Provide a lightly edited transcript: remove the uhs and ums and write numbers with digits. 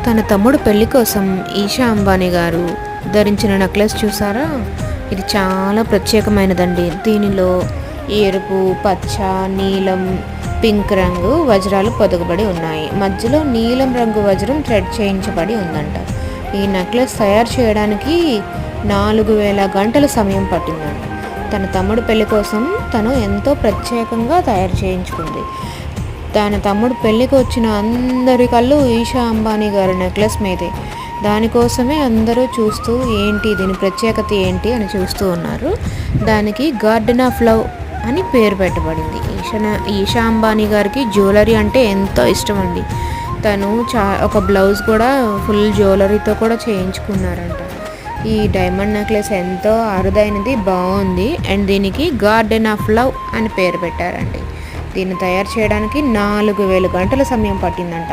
తన తమ్ముడు పెళ్లి కోసం ఈషా అంబానీ గారు ధరించిన నెక్లెస్ చూసారా? ఇది చాలా ప్రత్యేకమైనదండి. దీనిలో ఎరుపు, పచ్చ, నీలం, పింక్ రంగు వజ్రాలు పొదగబడి ఉన్నాయి. మధ్యలో నీలం రంగు వజ్రం థ్రెడ్ చేయించబడి ఉందంట. ఈ నెక్లెస్ తయారు చేయడానికి 4000 గంటల సమయం పట్టిందంట. తన తమ్ముడు పెళ్లి కోసం తను ఎంతో ప్రత్యేకంగా తయారు చేయించుకుంది. తన తమ్ముడు పెళ్ళికి వచ్చిన అందరి కళ్ళు ఈషా అంబానీ గారి నెక్లెస్ మీదే. దానికోసమే అందరూ చూస్తూ ఏంటి దీని ప్రత్యేకత ఏంటి అని చూస్తూ ఉన్నారు. దానికి గార్డెన్ ఆఫ్ లవ్ అని పేరు పెట్టబడింది. ఈషా అంబానీ గారికి జ్యువెలరీ అంటే ఎంతో ఇష్టం అండి. తను ఒక బ్లౌజ్ కూడా ఫుల్ జ్యువెలరీతో కూడా చేయించుకున్నారంట. ఈ డైమండ్ నెక్లెస్ ఎంతో అరుదైనది, బాగుంది. అండ్ దీనికి గార్డెన్ ఆఫ్ లవ్ అని పేరు పెట్టారండి. దీన్ని తయారు చేయడానికి 4000 గంటల సమయం పట్టిందంట.